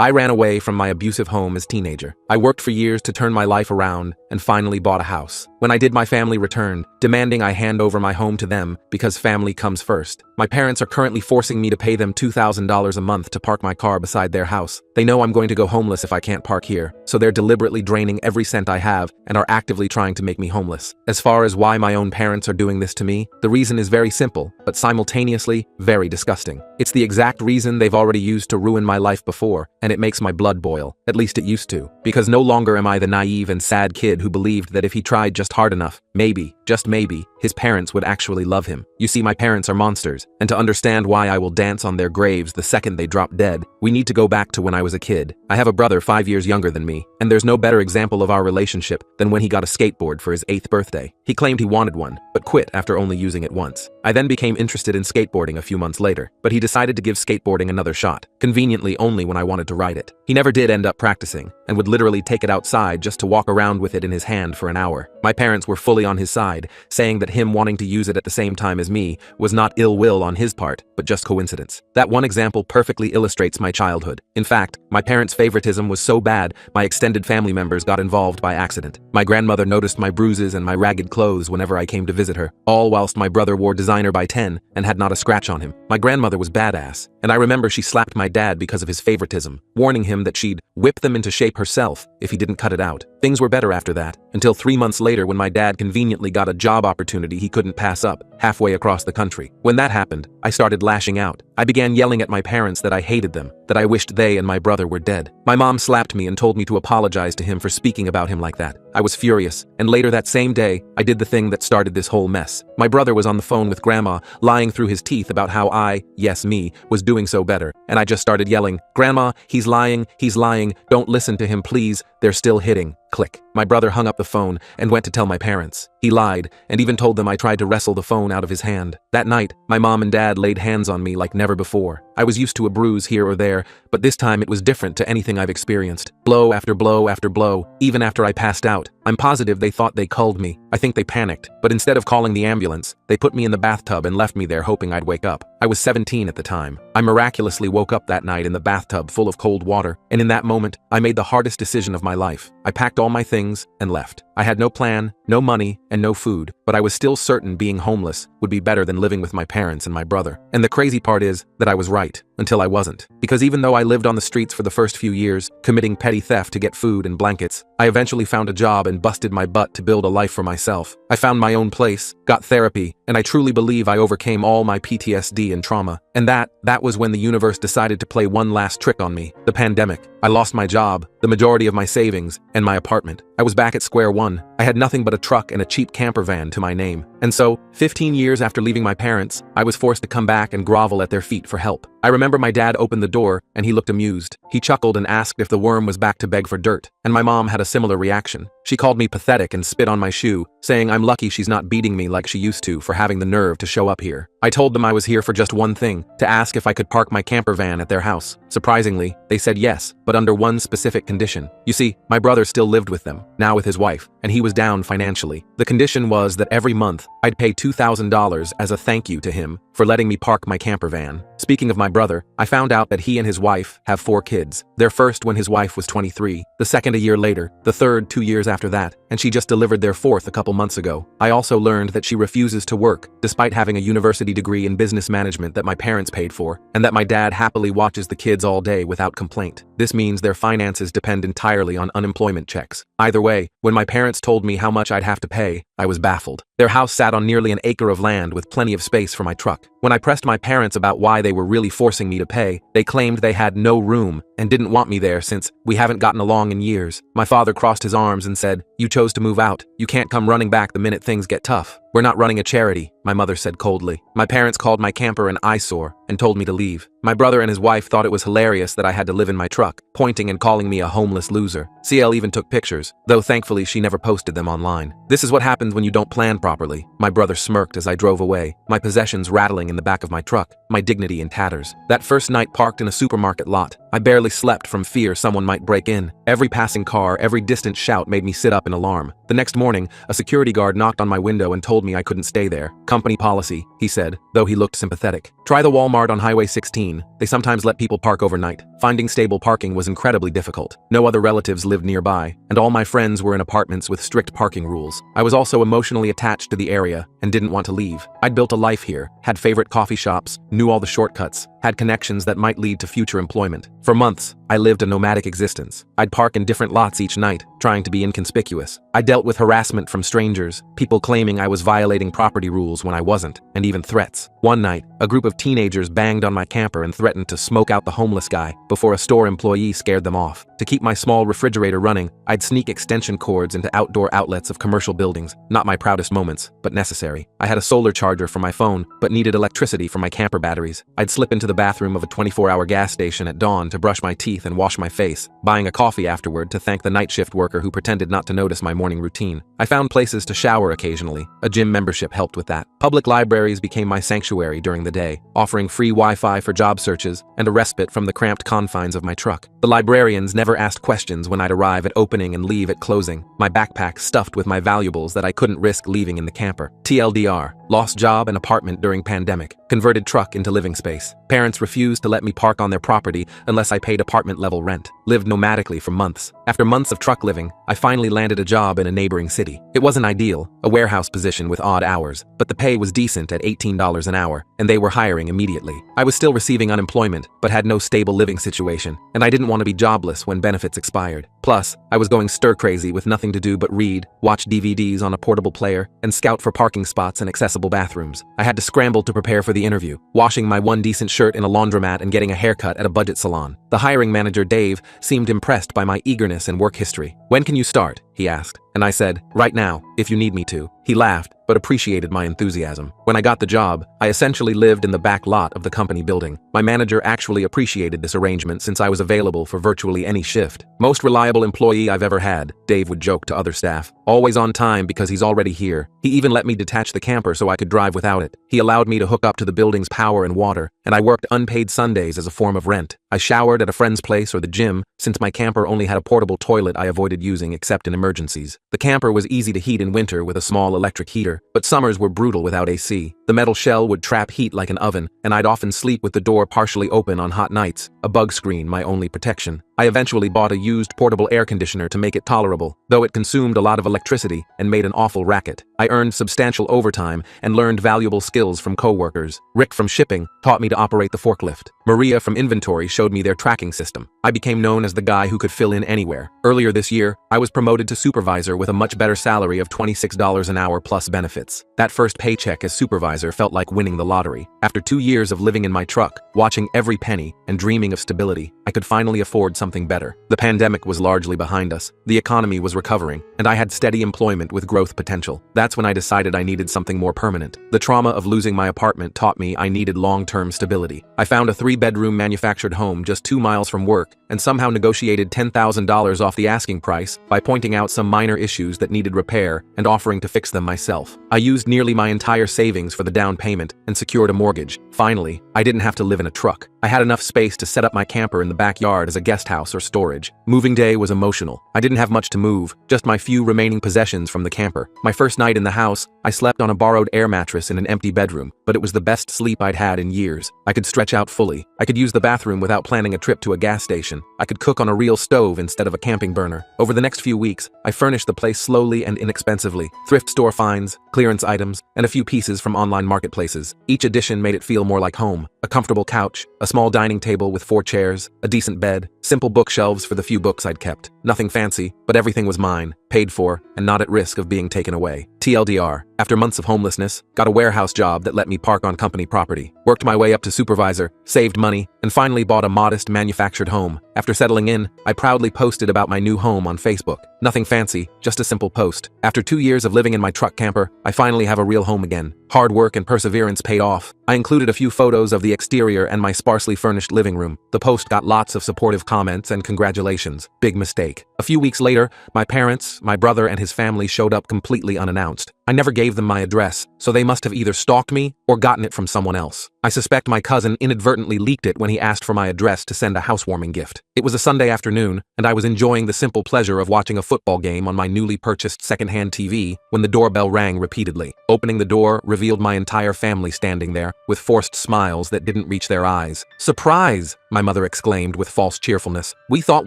I ran away from my abusive home as a teenager. I worked for years to turn my life around and finally bought a house. When I did, my family returned, demanding I hand over my home to them because family comes first. My parents are currently forcing me to pay them $2,000 a month to park my car beside their house. They know I'm going to go homeless if I can't park here, so they're deliberately draining every cent I have and are actively trying to make me homeless. As far as why my own parents are doing this to me, the reason is very simple, but simultaneously very disgusting. It's the exact reason they've already used to ruin my life before, and it makes my blood boil. At least it used to. Because no longer am I the naive and sad kid who believed that if he tried just hard enough, maybe, just maybe, his parents would actually love him. You see, my parents are monsters, and to understand why I will dance on their graves the second they drop dead, we need to go back to when I was a kid. I have a brother 5 years younger than me, and there's no better example of our relationship than when he got a skateboard for his 8th birthday. He claimed he wanted one, but quit after only using it once. I then became interested in skateboarding a few months later, but he decided to give skateboarding another shot, conveniently only when I wanted to ride it. He never did end up practicing, and would literally take it outside just to walk around with it in his hand for an hour. My parents were fully on his side, saying that him wanting to use it at the same time as me was not ill will on his part, but just coincidence. That one example perfectly illustrates my childhood. In fact, my parents' favoritism was so bad, my extended family members got involved by accident. My grandmother noticed my bruises and my ragged clothes whenever I came to visit her, all whilst my brother wore designer by 10 and had not a scratch on him. My grandmother was badass, and I remember she slapped my dad because of his favoritism, warning him that she'd whip them into shape herself if he didn't cut it out. Things were better after that, until 3 months later when my dad conveniently got a job opportunity he couldn't pass up, halfway across the country. When that happened, I started lashing out. I began yelling at my parents that I hated them, that I wished they and my brother were dead. My mom slapped me and told me to apologize to him for speaking about him like that. I was furious, and later that same day, I did the thing that started this whole mess. My brother was on the phone with grandma, lying through his teeth about how I, yes me, was doing so better, and I just started yelling, "Grandma, he's lying, don't listen to him please, they're still hitting." Click. My brother hung up the phone and went to tell my parents. He lied, and even told them I tried to wrestle the phone out of his hand. That night, my mom and dad laid hands on me like never before. I was used to a bruise here or there, but this time it was different to anything I've experienced. Blow after blow after blow, even after I passed out. I'm positive they thought they culled me. I think they panicked, but instead of calling the ambulance, they put me in the bathtub and left me there hoping I'd wake up. I was 17 at the time. I miraculously woke up that night in the bathtub full of cold water, and in that moment, I made the hardest decision of my life. I packed all my things and left. I had no plan, no money, and no food, but I was still certain being homeless would be better than living with my parents and my brother. And the crazy part is that I was right, until I wasn't. Because even though I lived on the streets for the first few years, committing petty theft to get food and blankets, I eventually found a job and busted my butt to build a life for myself. I found my own place, got therapy, and I truly believe I overcame all my PTSD and trauma. And that was when the universe decided to play one last trick on me, the pandemic. I lost my job, the majority of my savings, and my apartment. I was back at square one. I had nothing but a truck and a cheap camper van to my name. And so, 15 years after leaving my parents, I was forced to come back and grovel at their feet for help. I remember my dad opened the door, and he looked amused. He chuckled and asked if the worm was back to beg for dirt, and my mom had a similar reaction. She called me pathetic and spit on my shoe, saying I'm lucky she's not beating me like she used to for having the nerve to show up here. I told them I was here for just one thing, to ask if I could park my camper van at their house. Surprisingly, they said yes, but under one specific condition. You see, my brother still lived with them, now with his wife, and he was down financially. The condition was that every month, I'd pay $2,000 as a thank you to him for letting me park my camper van. Speaking of my brother, I found out that he and his wife have 4 kids. Their first when his wife was 23, the second a year later, the third 2 years after that, and she just delivered their 4th a couple months ago. I also learned that she refuses to work, despite having a university degree in business management that my parents paid for, and that my dad happily watches the kids all day without complaint. This means their finances depend entirely on unemployment checks. Either way, when my parents told me how much I'd have to pay, I was baffled. Their house sat on nearly an acre of land with plenty of space for my truck. When I pressed my parents about why they were really forcing me to pay, they claimed they had no room and didn't want me there since we haven't gotten along in years. My father crossed his arms and said, "You chose to move out. You can't come running back the minute things get tough. We're not running a charity," my mother said coldly. My parents called my camper an eyesore and told me to leave. My brother and his wife thought it was hilarious that I had to live in my truck, pointing and calling me a homeless loser. CL even took pictures, though thankfully she never posted them online. This is what happens when you don't plan properly. My brother smirked as I drove away, my possessions rattling in the back of my truck, my dignity in tatters. That first night parked in a supermarket lot, I barely slept from fear someone might break in. Every passing car, every distant shout made me sit up in alarm. The next morning, a security guard knocked on my window and told me I couldn't stay there. Company policy, he said, though he looked sympathetic. Try the Walmart on Highway 16. They sometimes let people park overnight. Finding stable parking was incredibly difficult. No other relatives lived nearby, and all my friends were in apartments with strict parking rules. I was also emotionally attached to the area and didn't want to leave. I'd built a life here, had favorite coffee shops, knew all the shortcuts, had connections that might lead to future employment. For months, I lived a nomadic existence. I'd park in different lots each night, trying to be inconspicuous. I dealt with harassment from strangers, people claiming I was violating property rules when I wasn't, and even threats. One night, a group of teenagers banged on my camper and threatened to smoke out the homeless guy before a store employee scared them off. To keep my small refrigerator running, I'd sneak extension cords into outdoor outlets of commercial buildings. Not my proudest moments, but necessary. I had a solar charger for my phone, but needed electricity for my camper batteries. I'd slip into the bathroom of a 24-hour gas station at dawn to brush my teeth and wash my face, buying a coffee afterward to thank the night shift worker who pretended not to notice my morning routine. I found places to shower occasionally. A gym membership helped with that. Public libraries became my sanctuary during the day, offering free Wi-Fi for job searches and a respite from the cramped confines of my truck. The librarians never asked questions when I'd arrive at opening and leave at closing, my backpack stuffed with my valuables that I couldn't risk leaving in the camper. TLDR, lost job and apartment during pandemic, converted truck into living space. Parents refused to let me park on their property unless I paid apartment-level rent. Lived nomadically for months. After months of truck living, I finally landed a job in a neighboring city. It wasn't ideal, a warehouse position with odd hours, but the pay was decent at $18 an hour, and they were hiring immediately. I was still receiving unemployment, but had no stable living situation, and I didn't want to be jobless when benefits expired. Plus, I was going stir-crazy with nothing to do but read, watch DVDs on a portable player, and scout for parking spots and accessible bathrooms. I had to scramble to prepare for the interview, washing my one decent shirt in a laundromat and getting a haircut at a budget salon. The hiring manager, Dave, seemed impressed by my eagerness and work history. "When can you start?" he asked, and I said, "Right now, if you need me to." He laughed, but appreciated my enthusiasm. When I got the job, I essentially lived in the back lot of the company building. My manager actually appreciated this arrangement since I was available for virtually any shift. "Most reliable employee I've ever had," Dave would joke to other staff. "Always on time because he's already here." He even let me detach the camper so I could drive without it. He allowed me to hook up to the building's power and water, and I worked unpaid Sundays as a form of rent. I showered at a friend's place or the gym, since my camper only had a portable toilet I avoided using except in emergencies. The camper was easy to heat in winter with a small electric heater, but summers were brutal without AC. The metal shell would trap heat like an oven, and I'd often sleep with the door partially open on hot nights, a bug screen my only protection. I eventually bought a used portable air conditioner to make it tolerable, though it consumed a lot of electricity and made an awful racket. I earned substantial overtime and learned valuable skills from coworkers. Rick from shipping taught me to operate the forklift. Maria from inventory showed me their tracking system. I became known as the guy who could fill in anywhere. Earlier this year, I was promoted to supervisor with a much better salary of $26 an hour plus benefits. That first paycheck as supervisor felt like winning the lottery. After 2 years of living in my truck, watching every penny, and dreaming of stability, I could finally afford something better. The pandemic was largely behind us. The economy was recovering, and I had steady employment with growth potential. That's when I decided I needed something more permanent. The trauma of losing my apartment taught me I needed long-term stability. I found a 3-bedroom manufactured home just 2 miles from work and somehow negotiated $10,000 off the asking price by pointing out some minor issues that needed repair and offering to fix them myself. I used nearly my entire savings for the down payment and secured a mortgage. Finally, I didn't have to live in a truck. I had enough space to set up my camper in the backyard as a guest house or storage. Moving day was emotional. I didn't have much to move, just my few remaining possessions from the camper. My first night in the house, I slept on a borrowed air mattress in an empty bedroom, but it was the best sleep I'd had in years. I could stretch out fully. I could use the bathroom without planning a trip to a gas station. I could cook on a real stove instead of a camping burner. Over the next few weeks, I furnished the place slowly and inexpensively. Thrift store finds, clearance items, and a few pieces from online marketplaces. Each addition made it feel more like home. A comfortable couch, a small dining table with 4 chairs, a decent bed, simple bookshelves for the few books I'd kept. Nothing fancy, but everything was mine, paid for, and not at risk of being taken away. TLDR, after months of homelessness, got a warehouse job that let me park on company property, worked my way up to supervisor, saved money, and finally bought a modest manufactured home. After settling in, I proudly posted about my new home on Facebook. Nothing fancy, just a simple post. After 2 years of living in my truck camper, I finally have a real home again. Hard work and perseverance paid off. I included a few photos of the exterior and my sparsely furnished living room. The post got lots of supportive comments and congratulations. Big mistake. A few weeks later, my parents, my brother, and his family showed up completely unannounced. I never gave them my address, so they must have either stalked me or gotten it from someone else. I suspect my cousin inadvertently leaked it when he asked for my address to send a housewarming gift. It was a Sunday afternoon, and I was enjoying the simple pleasure of watching a football game on my newly purchased secondhand TV when the doorbell rang repeatedly. Opening the door revealed my entire family standing there, with forced smiles that didn't reach their eyes. "Surprise!" my mother exclaimed with false cheerfulness. "We thought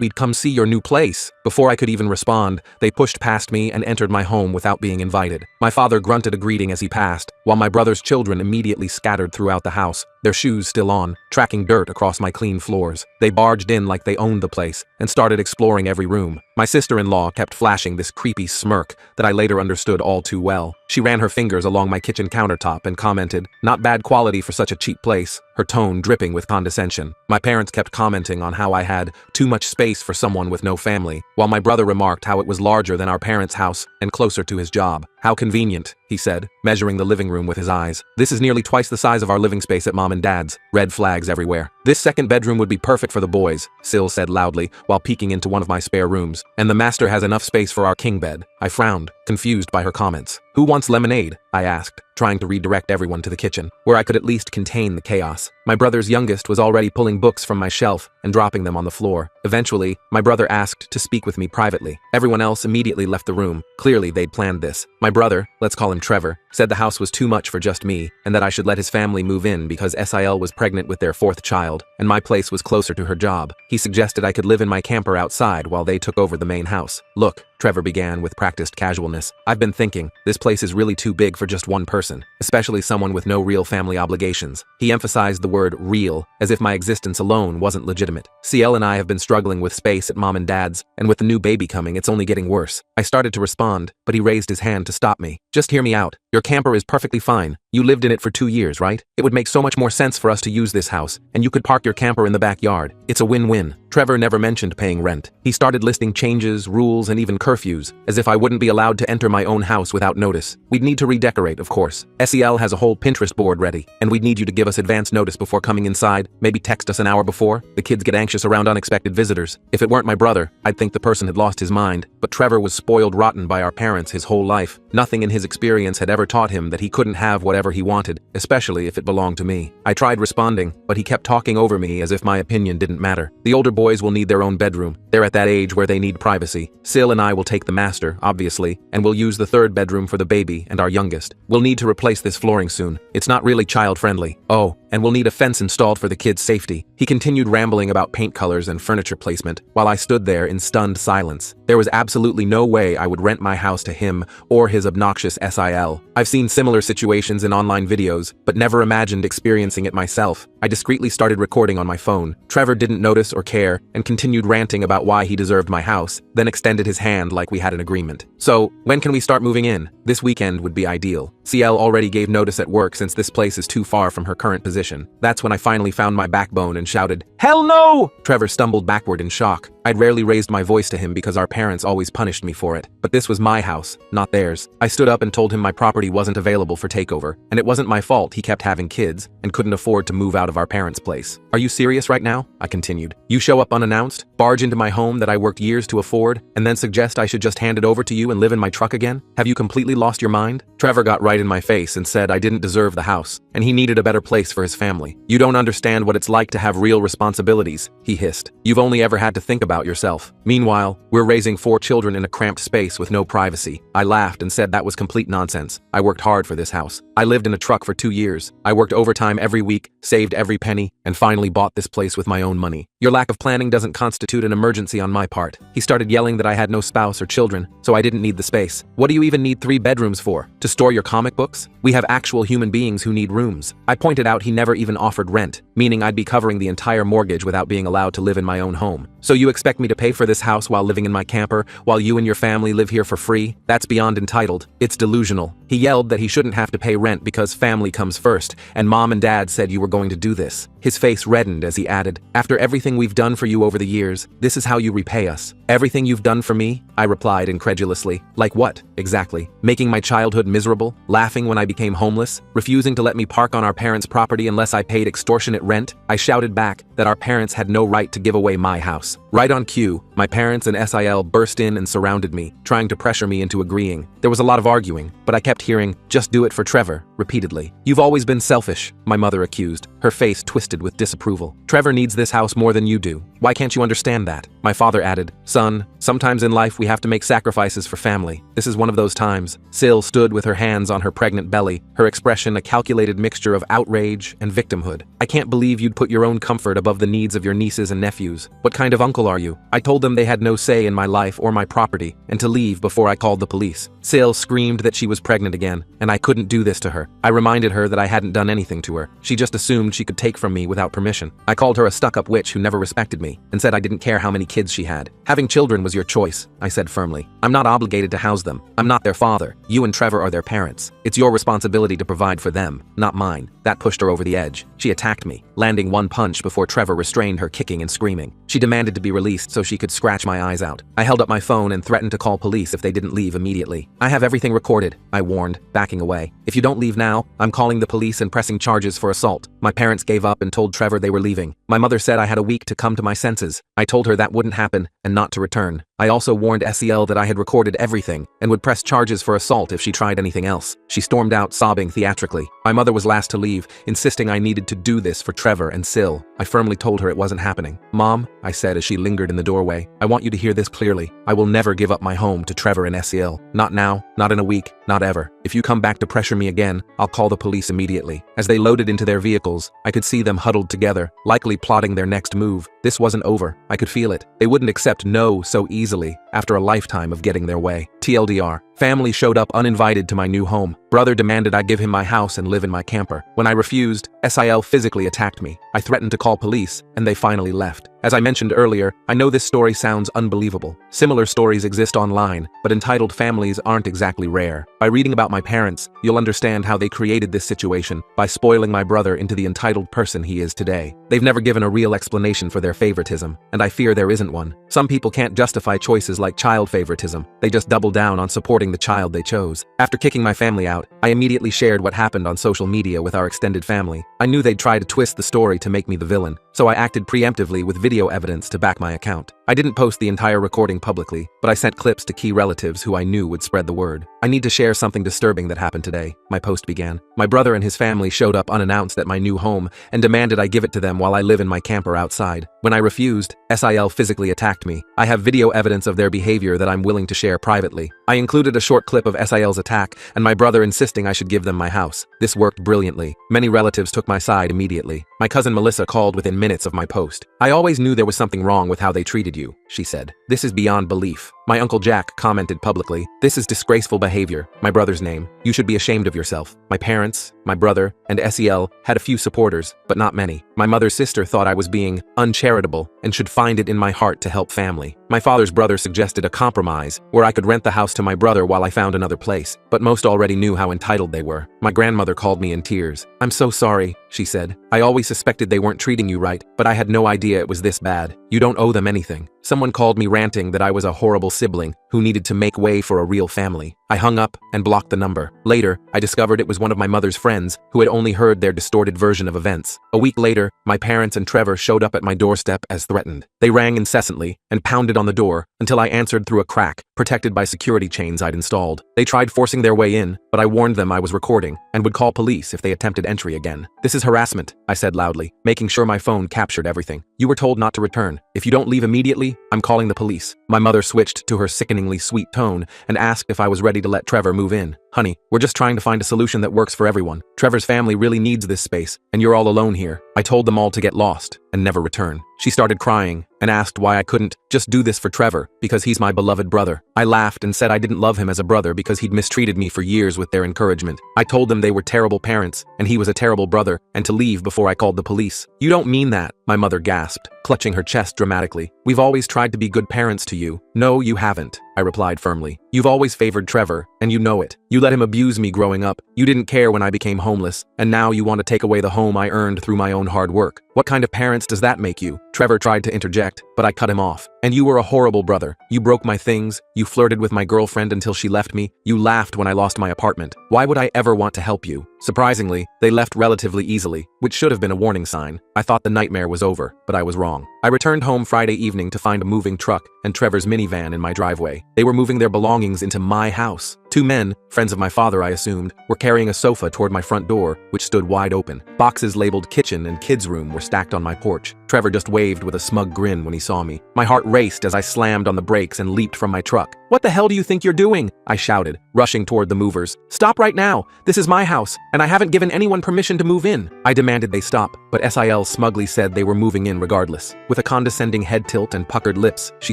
we'd come see your new place." Before I could even respond, they pushed past me and entered my home without being invited. My father grunted a greeting as he passed, while my brother's children immediately scattered throughout the house, their shoes still on, tracking dirt across my clean floors. They barged in like they owned the place and started exploring every room. My sister-in-law kept flashing this creepy smirk that I later understood all too well. She ran her fingers along my kitchen countertop and commented, "Not bad quality for such a cheap place," her tone dripping with condescension. My parents kept commenting on how I had too much space for someone with no family, while my brother remarked how it was larger than our parents' house and closer to his job. "How convenient," he said, measuring the living room with his eyes. "This is nearly twice the size of our living space at Mom and Dad's." Red flags everywhere. "This second bedroom would be perfect for the boys," Syl said loudly while peeking into one of my spare rooms. "And the master has enough space for our king bed." I frowned, confused by her comments. "Who wants lemonade?" I asked, trying to redirect everyone to the kitchen, where I could at least contain the chaos. My brother's youngest was already pulling books from my shelf and dropping them on the floor. Eventually, my brother asked to speak with me privately. Everyone else immediately left the room. Clearly, they'd planned this. My brother, let's call him Trevor, said the house was too much for just me and that I should let his family move in because Sil was pregnant with their fourth child and my place was closer to her job. He suggested I could live in my camper outside while they took over the main house. "Look," Trevor began with practiced casualness, "I've been thinking, this place is really too big for just one person, especially someone with no real family obligations." He emphasized the word real, as if my existence alone wasn't legitimate. CL and I have been struggling with space at Mom and Dad's, and with the new baby coming, it's only getting worse. I started to respond, but he raised his hand to stop me. "Just hear me out. Your camper is perfectly fine. You lived in it for 2 years, right? It would make so much more sense for us to use this house, and you could park your camper in the backyard. It's a win-win." Trevor never mentioned paying rent. He started listing changes, rules, and even curfews, as if I wouldn't be allowed to enter my own house without notice. "We'd need to redecorate, of course. SEL has a whole Pinterest board ready, and we'd need you to give us advance notice before coming inside, maybe text us an hour before. The kids get anxious around unexpected visitors. If it weren't my brother, I'd think the person had lost his mind, but Trevor was spoiled rotten by our parents his whole life. Nothing in his experience had ever taught him that he couldn't have whatever he wanted, especially if it belonged to me. I tried responding, but he kept talking over me as if my opinion didn't matter. "The older boys will need their own bedroom. They're at that age where they need privacy. Syl and I will take the master, obviously, and we'll use the third bedroom for the baby and our youngest. We'll need to replace this flooring soon. It's not really child-friendly. Oh, and we'll need a fence installed for the kids' safety." He continued rambling about paint colors and furniture placement, while I stood there in stunned silence. There was absolutely no way I would rent my house to him or his obnoxious SIL. I've seen similar situations in online videos, but never imagined experiencing it myself. I discreetly started recording on my phone. Trevor didn't notice or care and continued ranting about why he deserved my house, then extended his hand like we had an agreement. "So, when can we start moving in? This weekend would be ideal. CL already gave notice at work since this place is too far from her current position." That's when I finally found my backbone and shouted, "Hell no!" Trevor stumbled backward in shock. I'd rarely raised my voice to him because our parents always punished me for it. But this was my house, not theirs. I stood up and told him my property wasn't available for takeover, and it wasn't my fault he kept having kids and couldn't afford to move out of our parents' place. "Are you serious right now?" I continued. "You show up unannounced, barge into my home that I worked years to afford, and then suggest I should just hand it over to you and live in my truck again? Have you completely lost your mind?" Trevor got right in my face and said I didn't deserve the house, and he needed a better place for his family. "You don't understand what it's like to have real responsibilities," he hissed. "You've only ever had to think about yourself. Meanwhile, we're raising 4 children in a cramped space with no privacy." I laughed and said that was complete nonsense. I worked hard for this house. I lived in a truck for 2 years. I worked overtime every week, saved every penny, and finally bought this place with my own money. "Your lack of planning doesn't constitute an emergency on my part." He started yelling that I had no spouse or children, so I didn't need the space. "What do you even need 3 bedrooms for? To store your comic books? We have actual human beings who need rooms." I pointed out he never even offered rent, meaning I'd be covering the entire mortgage without being allowed to live in my own home. "So you expect expect me to pay for this house while living in my camper, while you and your family live here for free? That's beyond entitled. It's delusional. He yelled that he shouldn't have to pay rent because family comes first, and Mom and Dad said you were going to do this. His face reddened as he added, "After everything we've done for you over the years, this is how you repay us." "Everything you've done for me?" I replied incredulously. "Like what, exactly? Making my childhood miserable? Laughing when I became homeless? Refusing to let me park on our parents' property unless I paid extortionate rent?" I shouted back that our parents had no right to give away my house. Right on cue, my parents and SIL burst in and surrounded me, trying to pressure me into agreeing. There was a lot of arguing, but I kept hearing, "Just do it for Trevor," repeatedly. "You've always been selfish," my mother accused, her face twisted with disapproval. "Trevor needs this house more than you do. Why can't you understand that?" My father added, "Son, sometimes in life we have to make sacrifices for family. This is one of those times." Sil stood with her hands on her pregnant belly, her expression a calculated mixture of outrage and victimhood. "I can't believe you'd put your own comfort above the needs of your nieces and nephews. What kind of uncle are you?" I told them they had no say in my life or my property, and to leave before I called the police. Sil screamed that she was pregnant again, and I couldn't do this to her. I reminded her that I hadn't done anything to her. She just assumed she could take from me without permission. I called her a stuck-up witch who never respected me, and said I didn't care how many kids she had. "Having children was your choice," I said firmly. "I'm not obligated to house them. I'm not their father. You and Trevor are their parents. It's your responsibility to provide for them, not mine." That pushed her over the edge. She attacked me, landing one punch before Trevor restrained her kicking and screaming. She demanded to be released so she could scratch my eyes out. I held up my phone and threatened to call police if they didn't leave immediately. "I have everything recorded," I warned, backing away. "If you don't leave now, I'm calling the police and pressing charges for assault." My parents gave up and told Trevor they were leaving. My mother said I had a week to come to my senses. I told her that wouldn't happen and not to return. I also warned SEL that I had recorded everything and would press charges for assault if she tried anything else. She stormed out, sobbing theatrically. My mother was last to leave, insisting I needed to do this for Trevor and Sil. I firmly told her it wasn't happening. "Mom," I said as she lingered in the doorway, "I want you to hear this clearly. I will never give up my home to Trevor and SEL. Not now, not in a week, not ever. If you come back to pressure me again, I'll call the police immediately." As they loaded into their vehicles, I could see them huddled together, likely plotting their next move. This wasn't over. I could feel it. They wouldn't accept no so easily after a lifetime of getting their way. TLDR. Family showed up uninvited to my new home. Brother demanded I give him my house and live in my camper. When I refused, SIL physically attacked me. I threatened to call police, and they finally left. As I mentioned earlier, I know this story sounds unbelievable. Similar stories exist online, but entitled families aren't exactly rare. By reading about my parents, you'll understand how they created this situation by spoiling my brother into the entitled person he is today. They've never given a real explanation for their favoritism, and I fear there isn't one. Some people can't justify choices like child favoritism. They just double down on supporting the child they chose. After kicking my family out, I immediately shared what happened on social media with our extended family. I knew they'd try to twist the story to make me the villain, so I acted preemptively with video evidence to back my account. I didn't post the entire recording publicly, but I sent clips to key relatives who I knew would spread the word. "I need to share something disturbing that happened today," my post began. "My brother and his family showed up unannounced at my new home and demanded I give it to them while I live in my camper outside. When I refused, SIL physically attacked me. I have video evidence of their behavior that I'm willing to share privately. I included a short clip of SIL's attack and my brother insisting I should give them my house. This worked brilliantly. Many relatives took my side immediately. My cousin Melissa called within minutes of my post. "I always knew there was something wrong with how they treated you," she said. "This is beyond belief." My uncle Jack commented publicly, "This is disgraceful behavior." My brother's name. "You should be ashamed of yourself." My parents, my brother, and SEL had a few supporters, but not many. My mother's sister thought I was being uncharitable and should find it in my heart to help family. My father's brother suggested a compromise where I could rent the house to my brother while I found another place, but most already knew how entitled they were. My grandmother called me in tears. "I'm so sorry," she said. "I always suspected they weren't treating you right, but I had no idea it was this bad. You don't owe them anything." Someone called me ranting that I was a horrible sibling who needed to make way for a real family. I hung up and blocked the number. Later, I discovered it was one of my mother's friends who had only heard their distorted version of events. A week later, my parents and Trevor showed up at my doorstep as threatened. They rang incessantly and pounded on the door until I answered through a crack, protected by security chains I'd installed. They tried forcing their way in, but I warned them I was recording and would call police if they attempted entry again. "This is harassment," I said loudly, making sure my phone captured everything. "You were told not to return. If you don't leave immediately, I'm calling the police." My mother switched to her sickeningly sweet tone and asked if I was ready to let Trevor move in. "Honey, we're just trying to find a solution that works for everyone. Trevor's family really needs this space, and you're all alone here." I told them all to get lost and never return. She started crying and asked why I couldn't just do this for Trevor because he's my beloved brother. I laughed and said I didn't love him as a brother because he'd mistreated me for years with their encouragement. I told them they were terrible parents and he was a terrible brother and to leave before I called the police. "You don't mean that," My mother gasped, clutching her chest dramatically. We've always tried to be good parents to you. No, you haven't, I replied firmly. You've always favored Trevor, and you know it. You let him abuse me growing up. You didn't care when I became homeless, and now you want to take away the home I earned through my own hard work. What kind of parents does that make you? Trevor tried to interject, but I cut him off. And you were a horrible brother. You broke my things. You flirted with my girlfriend until she left me. You laughed when I lost my apartment. Why would I ever want to help you? Surprisingly, they left relatively easily, which should have been a warning sign. I thought the nightmare was over, but I was wrong. I returned home Friday evening to find a moving truck and Trevor's minivan in my driveway. They were moving their belongings into my house. Two men, friends of my father I assumed, were carrying a sofa toward my front door, which stood wide open. Boxes labeled kitchen and kids' room were stacked on my porch. Trevor just waved with a smug grin when he saw me. My heart raced as I slammed on the brakes and leaped from my truck. "What the hell do you think you're doing?" I shouted, rushing toward the movers. "Stop right now! This is my house, and I haven't given anyone permission to move in." I demanded they stop, but SIL smugly said they were moving in regardless. With a condescending head tilt and puckered lips, she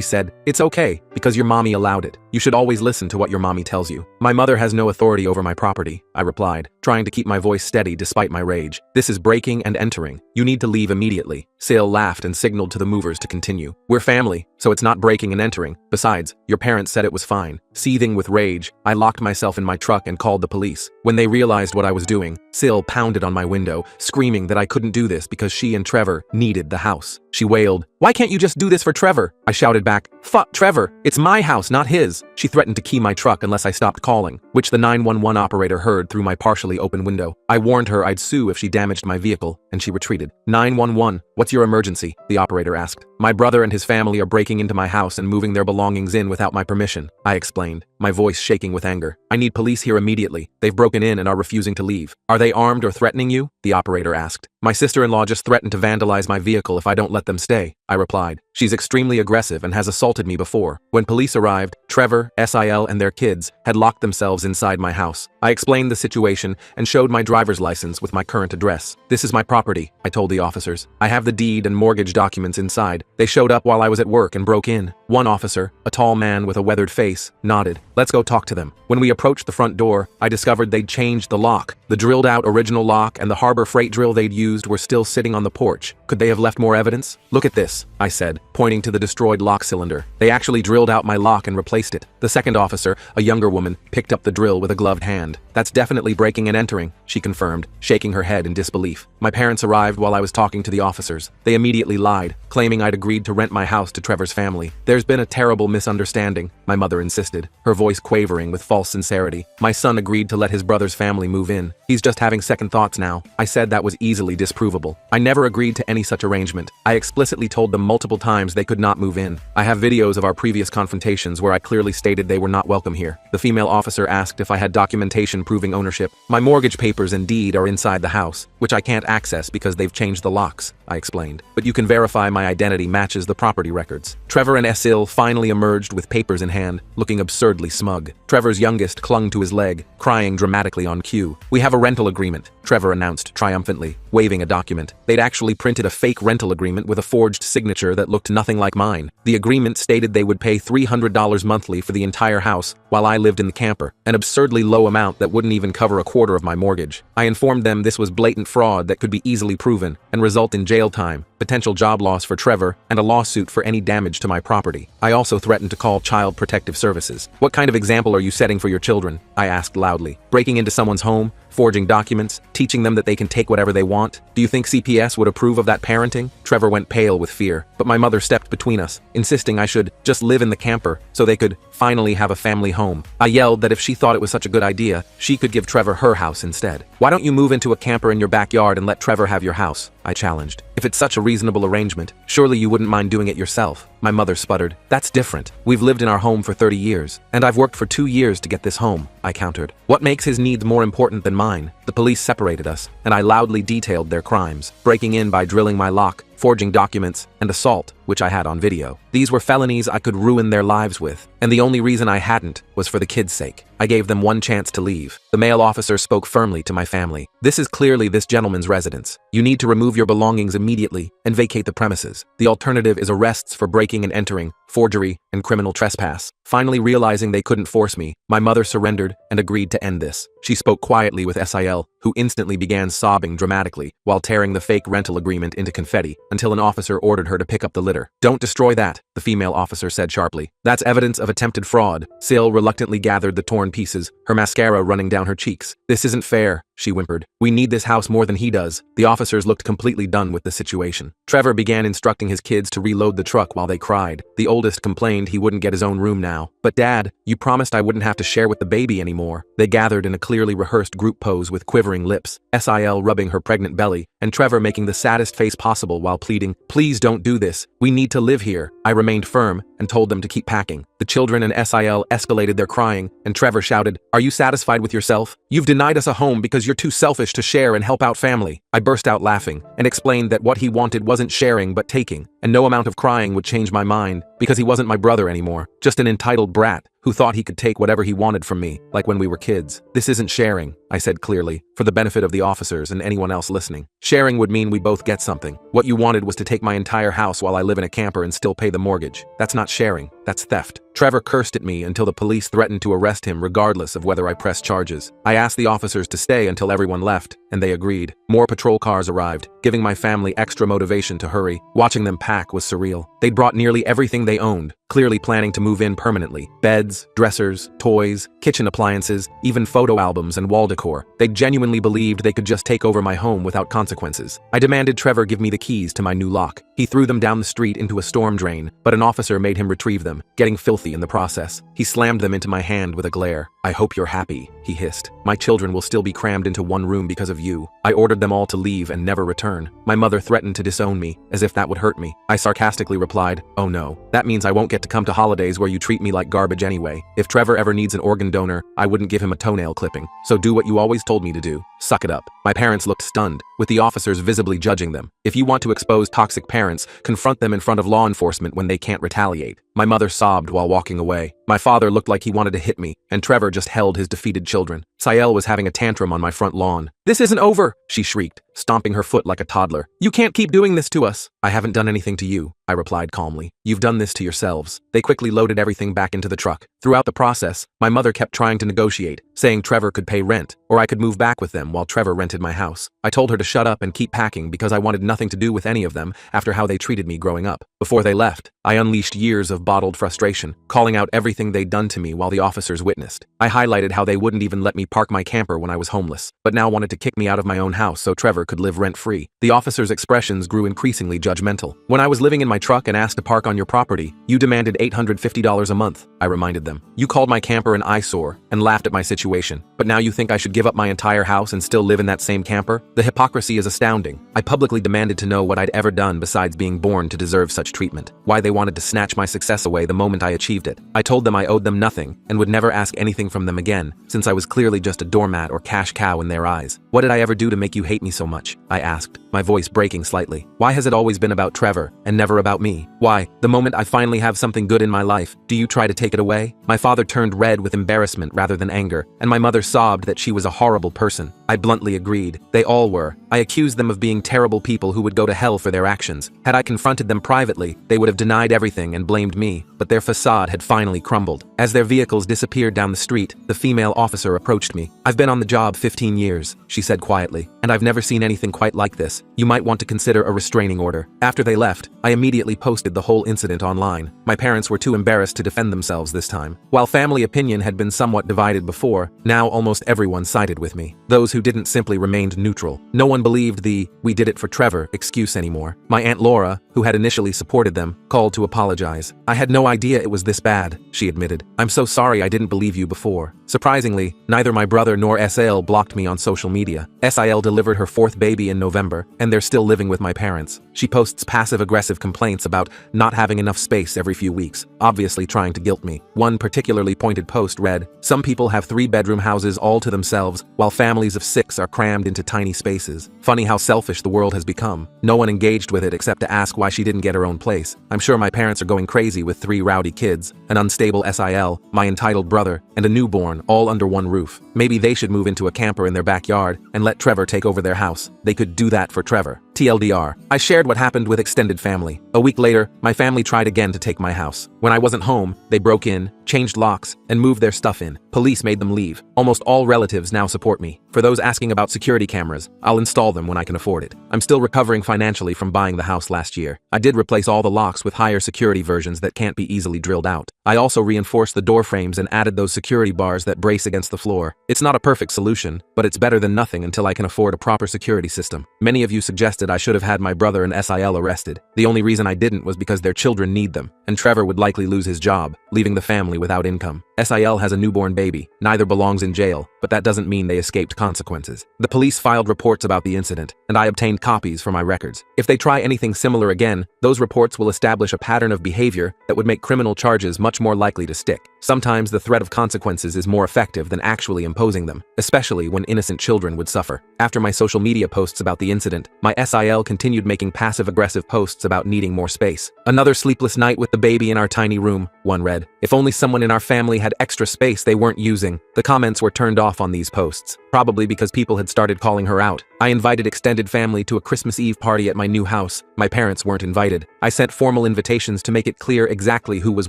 said, "It's okay, because your mommy allowed it. You should always listen to what your mommy tells you." "My mother has no authority over my property," I replied, trying to keep my voice steady despite my rage. "This is breaking and entering. You need to leave immediately." Sil laughed and signaled to the movers to continue. "We're family, so it's not breaking and entering. Besides, your parents said it was fine." Seething with rage, I locked myself in my truck and called the police. When they realized what I was doing, Sil pounded on my window, screaming that I couldn't do this because she and Trevor needed the house. She wailed, "Why can't you just do this for Trevor?" I shouted back, "Fuck Trevor, it's my house, not his." She threatened to key my truck unless I stopped calling, which the 911 operator heard through my partially open window. I warned her I'd sue if she damaged my vehicle, and she retreated. "911, what's your emergency?" the operator asked. "My brother and his family are breaking into my house and moving their belongings in without my permission," I explained, my voice shaking with anger. "I need police here immediately. They've broken in and are refusing to leave." "Are they armed or threatening you?" the operator asked. "My sister-in-law just threatened to vandalize my vehicle if I don't let them stay," I replied. "She's extremely aggressive and has assaulted me before." When police arrived, Trevor, SIL, and their kids had locked themselves inside my house. I explained the situation and showed my driver's license with my current address. "This is my property," I told the officers. "I have the deed and mortgage documents inside. They showed up while I was at work and broke in." One officer, a tall man with a weathered face, nodded. "Let's go talk to them." When we approached the front door, I discovered they'd changed the lock. The drilled-out original lock and the Harbor Freight drill they'd used were still sitting on the porch. Could they have left more evidence? "Look at this," I said, pointing to the destroyed lock cylinder. "They actually drilled out my lock and replaced it." The second officer, a younger woman, picked up the drill with a gloved hand. "That's definitely breaking and entering," she confirmed, shaking her head in disbelief. My parents arrived while I was talking to the officers. They immediately lied, claiming I'd agreed to rent my house to Trevor's family. "There's been a terrible misunderstanding," my mother insisted, her voice quavering with false sincerity. "My son agreed to let his brother's family move in. He's just having second thoughts now." I said that was easily disprovable. I never agreed to any such arrangement. I explicitly told them multiple times they could not move in. I have videos of our previous confrontations where I clearly stated they were not welcome here. The female officer asked if I had documentation proving ownership. "My mortgage papers and deed are inside the house, which I can't access because they've changed the locks," I explained. "But you can verify my identity matches the property records." Trevor and Sil finally emerged with papers in hand, looking absurdly smug. Trevor's youngest clung to his leg, crying dramatically on cue. "We have a rental agreement," Trevor announced triumphantly, waving a document. They'd actually printed a fake rental agreement with a forged signature that looked nothing like mine. The agreement stated they would pay $300 monthly for the entire house while I lived in the camper, an absurdly low amount that wouldn't even cover a quarter of my mortgage. I informed them this was blatant fraud that could be easily proven and result in jail time, potential job loss for Trevor, and a lawsuit for any damage to my property. I also threatened to call Child Protective Services. "What kind of example are you setting for your children?" I asked loudly. "Breaking into someone's home, forging documents, teaching them that they can take whatever they want? Do you think CPS would approve of that parenting?" Trevor went pale with fear, but my mother stepped between us, insisting I should just live in the camper so they could finally have a family home. I yelled that if she thought it was such a good idea, she could give Trevor her house instead. "Why don't you move into a camper in your backyard and let Trevor have your house?" I challenged. "If it's such a reasonable arrangement, surely you wouldn't mind doing it yourself." My mother sputtered. "That's different. We've lived in our home for 30 years, and I've worked for 2 years to get this home," I countered. "What makes his needs more important than mine?" The police separated us, and I loudly detailed their crimes: breaking in by drilling my lock, forging documents, and assault, which I had on video. These were felonies I could ruin their lives with, and the only reason I hadn't was for the kids' sake. I gave them one chance to leave. The male officer spoke firmly to my family. "This is clearly this gentleman's residence. You need to remove your belongings immediately and vacate the premises. The alternative is arrests for breaking and entering, forgery, and criminal trespass. Finally realizing they couldn't force me, my mother surrendered and agreed to end this. She spoke quietly with SIL, who instantly began sobbing dramatically while tearing the fake rental agreement into confetti until an officer ordered her to pick up the litter. "Don't destroy that," the female officer said sharply. "That's evidence of attempted fraud." Sil reluctantly gathered the torn pieces, her mascara running down her cheeks. "This isn't fair," she whimpered. "We need this house more than he does." The officers looked completely done with the situation. Trevor began instructing his kids to reload the truck while they cried. The oldest complained he wouldn't get his own room now. "But Dad, you promised I wouldn't have to share with the baby anymore." They gathered in a clearly rehearsed group pose with quivering lips, SIL rubbing her pregnant belly, and Trevor making the saddest face possible while pleading, "Please don't do this. We need to live here." I remained firm and told them to keep packing. The children and SIL escalated their crying, and Trevor shouted, "Are you satisfied with yourself? You've denied us a home because you're too selfish to share and help out family." I burst out laughing and explained that what he wanted wasn't sharing but taking, and no amount of crying would change my mind because he wasn't my brother anymore, just an entitled brat who thought he could take whatever he wanted from me, like when we were kids. "This isn't sharing," I said clearly, for the benefit of the officers and anyone else listening. "Sharing would mean we both get something. What you wanted was to take my entire house while I live in a camper and still pay the mortgage. That's not sharing, that's theft." Trevor cursed at me until the police threatened to arrest him regardless of whether I pressed charges. I asked the officers to stay until everyone left, and they agreed. More patrol cars arrived, giving my family extra motivation to hurry. Watching them pack was surreal. They'd brought nearly everything they owned, clearly planning to move in permanently. Beds, dressers, toys, kitchen appliances, even photo albums and wall decor. They genuinely believed they could just take over my home without consequences. I demanded Trevor give me the keys to my new lock. He threw them down the street into a storm drain, but an officer made him retrieve them, getting filthy in the process. He slammed them into my hand with a glare. "I hope you're happy," he hissed. "My children will still be crammed into one room because of you." I ordered them all to leave and never return. My mother threatened to disown me, as if that would hurt me. I sarcastically replied, "Oh no, that means I won't get to come to holidays where you treat me like garbage anyway. If Trevor ever needs an organ donor, I wouldn't give him a toenail clipping. So do what you always told me to do. Suck it up." My parents looked stunned, with the officers visibly judging them. If you want to expose toxic parents, confront them in front of law enforcement when they can't retaliate. My mother sobbed while walking away. My father looked like he wanted to hit me, and Trevor just held his defeated children. Sael was having a tantrum on my front lawn. "This isn't over," she shrieked, stomping her foot like a toddler. "You can't keep doing this to us." "I haven't done anything to you," I replied calmly. "You've done this to yourselves." They quickly loaded everything back into the truck. Throughout the process, my mother kept trying to negotiate, saying Trevor could pay rent, or I could move back with them while Trevor rented my house. I told her to shut up and keep packing because I wanted nothing to do with any of them after how they treated me growing up. Before they left, I unleashed years of bottled frustration, calling out everything they'd done to me while the officers witnessed. I highlighted how they wouldn't even let me park my camper when I was homeless, but now wanted to kick me out of my own house so Trevor could live rent-free. The officers' expressions grew increasingly judgmental. "When I was living in my truck and asked to park on your property, you demanded $850 a month," I reminded them. "You called my camper an eyesore and laughed at my situation, but now you think I should give up my entire house and still live in that same camper? The hypocrisy is astounding." I publicly demanded to know what I'd ever done besides being born to deserve such treatment, why they wanted to snatch my success away the moment I achieved it. I told them I owed them nothing and would never ask anything from them again, since I was clearly just a doormat or cash cow in their eyes. "What did I ever do to make you hate me so much?" I asked, my voice breaking slightly. "Why has it always been about Trevor and never about me? Why, the moment I finally have something good in my life, do you try to take it away?" My father turned red with embarrassment rather than anger, and my mother sobbed that she was a horrible person. I bluntly agreed. They all were. I accused them of being terrible people who would go to hell for their actions. Had I confronted them privately, they would have denied everything and blamed me, but their facade had finally crumbled. As their vehicles disappeared down the street, the female officer approached me. "I've been on the job 15 years, she said quietly, "and I've never seen anything quite like this. You might want to consider a restraining order." After they left, I immediately posted the whole incident online. My parents were too embarrassed to defend themselves this time. While family opinion had been somewhat divided before, now almost everyone sided with me. Those who didn't simply remained neutral. No one believed the "we did it for Trevor" excuse anymore. My Aunt Laura, who had initially supported them, called to apologize. "I had no idea it was this bad," she admitted. "I'm so sorry I didn't believe you before." Surprisingly, neither my brother nor SAL blocked me on social media. SIL delivered her fourth baby in November, and they're still living with my parents. She posts passive-aggressive complaints about not having enough space every few weeks, obviously trying to guilt me. One particularly pointed post read, "Some people have 3-bedroom houses all to themselves, while families of 6 are crammed into tiny spaces. Funny how selfish the world has become." No one engaged with it except to ask why she didn't get her own place. I'm sure my parents are going crazy with 3 rowdy kids, an unstable SIL, my entitled brother, and a newborn, all under one roof. Maybe they should move into a camper in their backyard and let Trevor take over their house. They could do that for Trevor. TLDR, I shared what happened with extended family. A week later, my family tried again to take my house. When I wasn't home, they broke in, changed locks, and moved their stuff in. Police made them leave. Almost all relatives now support me. For those asking about security cameras, I'll install them when I can afford it. I'm still recovering financially from buying the house last year. I did replace all the locks with higher security versions that can't be easily drilled out. I also reinforced the door frames and added those security bars that brace against the floor. It's not a perfect solution, but it's better than nothing until I can afford a proper security system. Many of you suggested I should have had my brother and SIL arrested. The only reason I didn't was because their children need them, and Trevor would likely lose his job, leaving the family without income. SIL has a newborn baby. Neither belongs in jail, but that doesn't mean they escaped consequences. The police filed reports about the incident, and I obtained copies for my records. If they try anything similar again, those reports will establish a pattern of behavior that would make criminal charges much more likely to stick. Sometimes the threat of consequences is more effective than actually imposing them, especially when innocent children would suffer. After my social media posts about the incident, my SIL continued making passive-aggressive posts about needing more space. Another sleepless night with the baby in our tiny room, one read. If only someone in our family had extra space they weren't using. The comments were turned off on these posts, probably because people had started calling her out. I invited extended family to a Christmas Eve party at my new house. My parents weren't invited. I sent formal invitations to make it clear exactly who was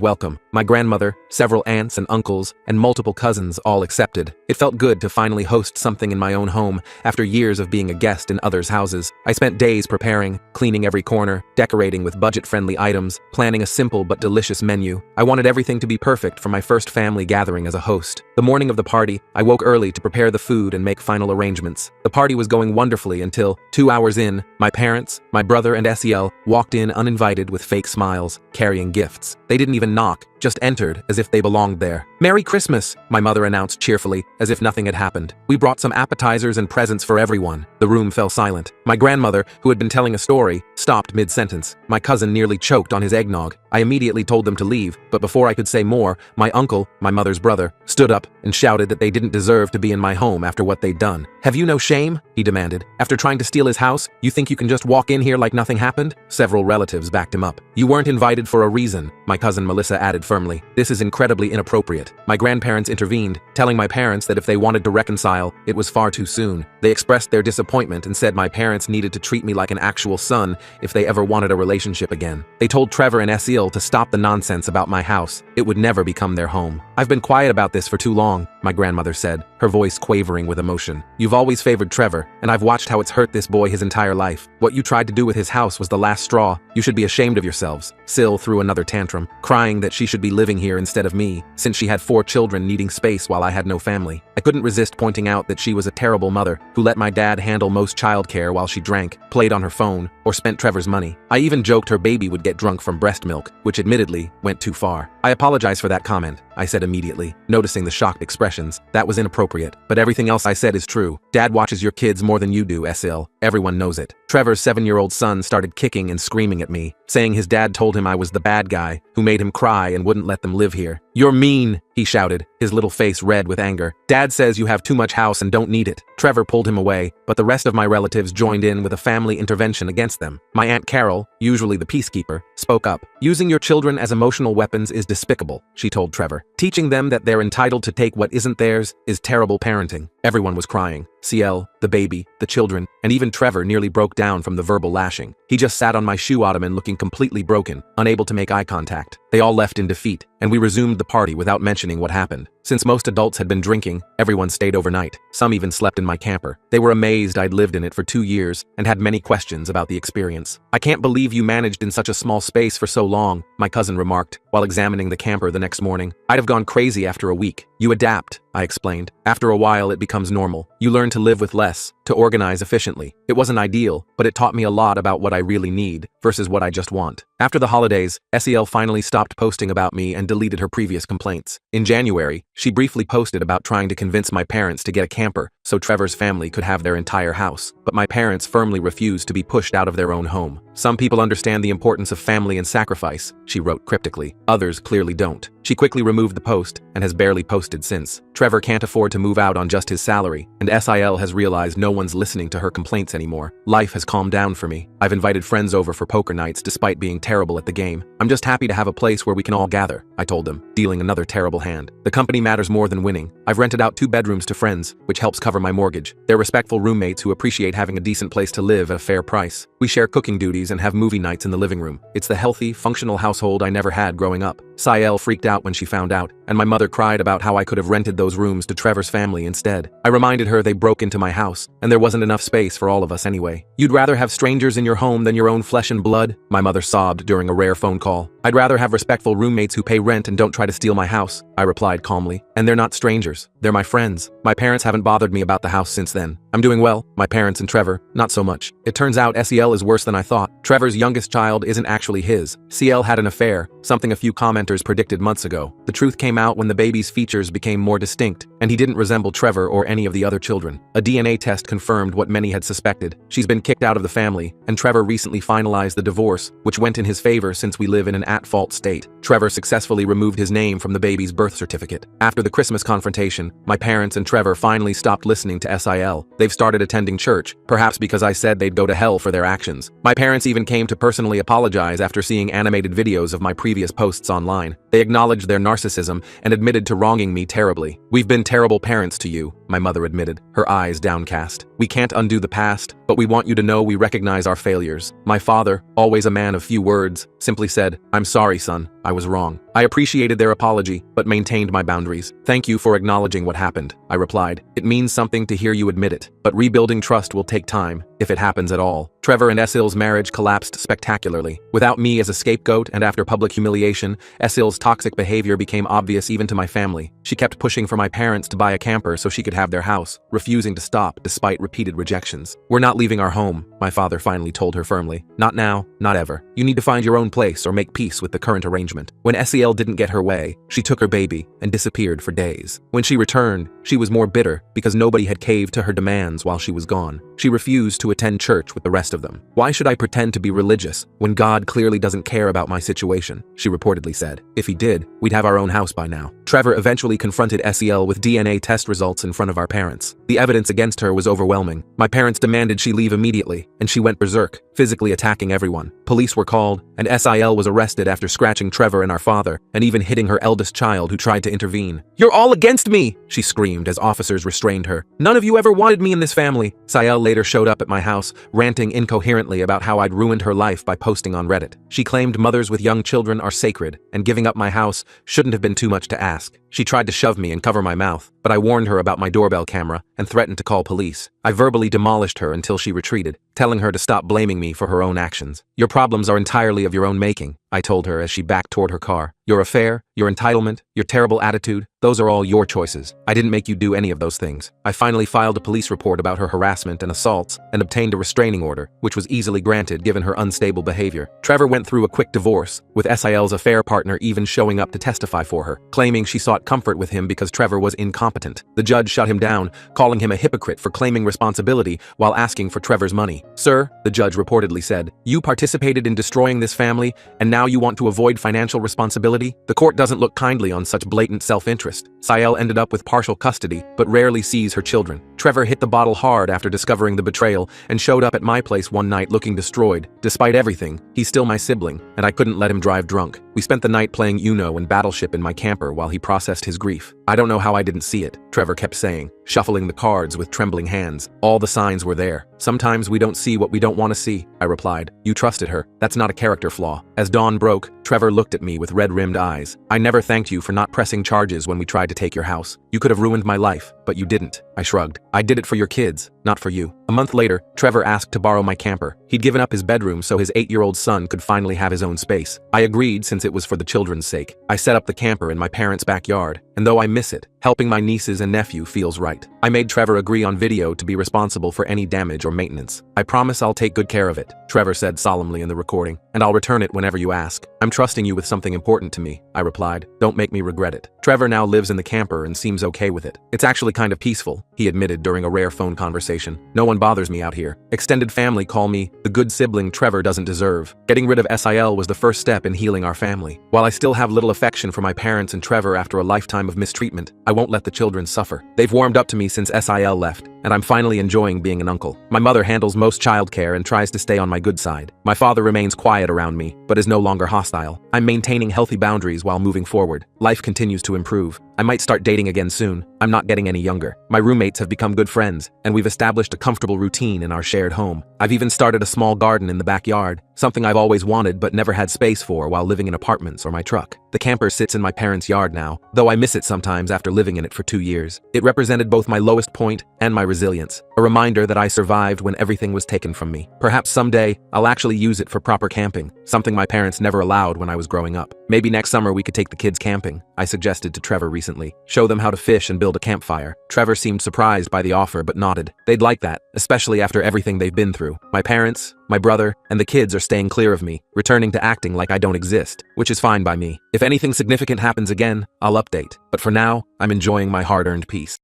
welcome. My grandmother, several aunts and uncles, and multiple cousins all accepted. It felt good to finally host something in my own home after years of being a guest in others' houses. I spent days preparing, cleaning every corner, decorating with budget-friendly items, planning a simple but delicious menu. I wanted everything to be perfect for my first family gathering as a host. The morning of the party, I woke early to prepare the food and make final arrangements. The party was going wonderfully until, 2 hours in, my parents, my brother and SEL walked in uninvited with fake smiles, carrying gifts. They didn't even knock, just entered as if they belonged there. "Merry Christmas," my mother announced cheerfully, as if nothing had happened. "We brought some appetizers and presents for everyone." The room fell silent. My grandmother, who had been telling a story, stopped mid-sentence. My cousin nearly choked on his eggnog. I immediately told them to leave, but before I could say more, my uncle, my mother's brother, stood up and shouted that they didn't deserve to be in my home after what they'd done. "Have you no shame?" he demanded. "After trying to steal his house, you think you can just walk in here like nothing happened?" Several relatives backed him up. "You weren't invited for a reason," my cousin Melissa added firmly. "This is incredibly inappropriate." My grandparents intervened, telling my parents that if they wanted to reconcile, it was far too soon. They expressed their disappointment and said my parents needed to treat me like an actual son if they ever wanted a relationship again. They told Trevor and Esil to stop the nonsense about my house. It would never become their home. "I've been quiet about this for too long," my grandmother said, her voice quavering with emotion. "You've always favored Trevor, and I've watched how it's hurt this boy his entire life. What you tried to do with his house was the last straw. You should be ashamed of yourselves." Sil threw another tantrum, crying that she should be living here instead of me, since she had 4 children needing space while I had no family. I couldn't resist pointing out that she was a terrible mother who let my dad handle most childcare while she drank, played on her phone, or spent Trevor's money. I even joked her baby would get drunk from breast milk, which admittedly went too far. "I apologize for that comment," I said immediately, noticing the shocked expressions. "That was inappropriate, but everything else I said is true. Dad watches your kids more than you do, Esil. Everyone knows it." Trevor's 7-year-old son started kicking and screaming at me, saying his dad told him I was the bad guy who made him cry and wouldn't let them live here. "You're mean," he shouted, his little face red with anger. "Dad says you have too much house and don't need it." Trevor pulled him away, but the rest of my relatives joined in with a family intervention against them. My Aunt Carol, usually the peacekeeper, spoke up. "Using your children as emotional weapons is despicable," she told Trevor. "Teaching them that they're entitled to take what isn't theirs is terrible parenting." Everyone was crying. CL, the baby, the children, and even Trevor nearly broke down from the verbal lashing. He just sat on my shoe ottoman looking completely broken, unable to make eye contact. They all left in defeat, and we resumed the party without mentioning what happened. Since most adults had been drinking, everyone stayed overnight. Some even slept in my camper. They were amazed I'd lived in it for 2 years and had many questions about the experience. "I can't believe you managed in such a small space for so long," my cousin remarked while examining the camper the next morning. "I'd have gone crazy after a week." "You adapt," I explained. "After a while it becomes normal. You learn to live with less, to organize efficiently. It wasn't ideal, but it taught me a lot about what I really need versus what I just want." After the holidays, SEL finally stopped posting about me and deleted her previous complaints. In January, she briefly posted about trying to convince my parents to get a camper so Trevor's family could have their entire house, but my parents firmly refused to be pushed out of their own home. "Some people understand the importance of family and sacrifice," she wrote cryptically. "Others clearly don't." She quickly removed the post and has barely posted since. Trevor can't afford to move out on just his salary, and SIL has realized no one's listening to her complaints anymore. Life has calmed down for me. I've invited friends over for poker nights despite being terrible at the game. "I'm just happy to have a place where we can all gather," I told them, dealing another terrible hand. "The company matters more than winning. I've rented out 2 bedrooms to friends, which helps cover my mortgage. They're respectful roommates who appreciate having a decent place to live at a fair price. We share cooking duties and have movie nights in the living room. It's the healthy, functional household I never had growing up. Sael freaked out when she found out, and my mother cried about how I could have rented those rooms to Trevor's family instead. I reminded her they broke into my house, and there wasn't enough space for all of us anyway. You'd rather have strangers in your home than your own flesh and blood? My mother sobbed during a rare phone call. I'd rather have respectful roommates who pay rent and don't try to steal my house, I replied calmly. And they're not strangers. They're my friends. My parents haven't bothered me about the house since then. I'm doing well. My parents and Trevor, not so much. It turns out SEL is worse than I thought. Trevor's youngest child isn't actually his. CL had an affair, something a few commenters predicted months ago. The truth came out when the baby's features became more distinct, and he didn't resemble Trevor or any of the other children. A DNA test confirmed what many had suspected. She's been kicked out of the family, and Trevor recently finalized the divorce, which went in his favor since we live in an at-fault state. Trevor successfully removed his name from the baby's birth certificate. After the Christmas confrontation, my parents and Trevor finally stopped listening to SIL. They've started attending church, perhaps because I said they'd go to hell for their actions. My parents even came to personally apologize after seeing animated videos of my previous posts online. They acknowledged their narcissism and admitted to wronging me terribly. We've been terrible parents to you, my mother admitted, her eyes downcast. We can't undo the past, but we want you to know we recognize our failures. My father, always a man of few words, simply said, "I'm sorry, son. I was wrong." I appreciated their apology, but maintained my boundaries. "Thank you for acknowledging what happened," I replied. "It means something to hear you admit it, but rebuilding trust will take time, if it happens at all." Trevor and Esil's marriage collapsed spectacularly. Without me as a scapegoat and after public humiliation, Esil's toxic behavior became obvious even to my family. She kept pushing for my parents to buy a camper so she could have their house, refusing to stop despite repeated rejections. "We're not leaving our home," my father finally told her firmly. "Not now, not ever. You need to find your own place or make peace with the current arrangement." When Esiel didn't get her way, she took her baby and disappeared for days. When she returned, she was more bitter because nobody had caved to her demands while she was gone. She refused to attend church with the rest of them. "Why should I pretend to be religious when God clearly doesn't care about my situation?" she reportedly said. "If he did, we'd have our own house by now." Trevor eventually confronted Esiel with DNA test results in front of our parents. The evidence against her was overwhelming. My parents demanded she leave immediately, and she went berserk, physically attacking everyone. Police were called, and SIL was arrested after scratching Trevor and our father, and even hitting her eldest child who tried to intervene. "You're all against me!" she screamed as officers restrained her. "None of you ever wanted me in this family." Sael later showed up at my house, ranting incoherently about how I'd ruined her life by posting on Reddit. She claimed mothers with young children are sacred, and giving up my house shouldn't have been too much to ask. She tried to shove me and cover my mouth, but I warned her about my doorbell camera and threatened to call police. I verbally demolished her until she retreated, telling her to stop blaming me for her own actions. "Your problems are entirely of your own making," I told her as she backed toward her car. "Your affair, your entitlement, your terrible attitude, those are all your choices. I didn't make you do any of those things." I finally filed a police report about her harassment and assaults and obtained a restraining order, which was easily granted given her unstable behavior. Trevor went through a quick divorce, with SIL's affair partner even showing up to testify for her, claiming she sought comfort with him because Trevor was incompetent. The judge shut him down, calling him a hypocrite for claiming responsibility while asking for Trevor's money. "Sir," the judge reportedly said, "you participated in destroying this family, and now you want to avoid financial responsibility? The court doesn't look kindly on such blatant self-interest." Sael ended up with partial custody, but rarely sees her children. Trevor hit the bottle hard after discovering the betrayal and showed up at my place one night looking destroyed. Despite everything, he's still my sibling, and I couldn't let him drive drunk. We spent the night playing Uno and Battleship in my camper while he processed his grief. "I don't know how I didn't see it," Trevor kept saying, shuffling the cards with trembling hands. "All the signs were there. Sometimes we don't see what we don't want to see," I replied. "You trusted her. That's not a character flaw." As dawn broke, Trevor looked at me with red-rimmed eyes. "I never thanked you for not pressing charges when we tried to take your house. You could have ruined my life, but you didn't." I shrugged. "I did it for your kids, not for you." A month later, Trevor asked to borrow my camper. He'd given up his bedroom so his 8-year-old son could finally have his own space. I agreed since it was for the children's sake. I set up the camper in my parents' backyard, and though I miss it, helping my nieces and nephew feels right. I made Trevor agree on video to be responsible for any damage or maintenance. "I promise I'll take good care of it," Trevor said solemnly in the recording, "and I'll return it whenever you ask. I'm trusting you with something important to me," I replied. "Don't make me regret it." Trevor now lives in the camper and seems okay with it. "It's actually kind of peaceful," he admitted during a rare phone conversation. "No one bothers me out here. Extended family call me the good sibling Trevor doesn't deserve." Getting rid of SIL was the first step in healing our family. While I still have little affection for my parents and Trevor after a lifetime of mistreatment, I won't let the children suffer. They've warmed up to me since SIL left, and I'm finally enjoying being an uncle. My mother handles most childcare and tries to stay on my good side. My father remains quiet around me, but is no longer hostile. I'm maintaining healthy boundaries while moving forward. Life continues to improve. I might start dating again soon. I'm not getting any younger. My roommates have become good friends, and we've established a comfortable routine in our shared home. I've even started a small garden in the backyard, something I've always wanted but never had space for while living in apartments or my truck. The camper sits in my parents' yard now, though I miss it sometimes after living in it for 2 years. It represented both my lowest point and my resilience, a reminder that I survived when everything was taken from me. Perhaps someday, I'll actually use it for proper camping, something my parents never allowed when I was growing up. Maybe next summer we could take the kids camping, I suggested to Trevor recently. Show them how to fish and build a campfire. Trevor seemed surprised by the offer but nodded. They'd like that, especially after everything they've been through. My parents, my brother, and the kids are staying clear of me, returning to acting like I don't exist, which is fine by me. If anything significant happens again, I'll update. But for now, I'm enjoying my hard-earned peace.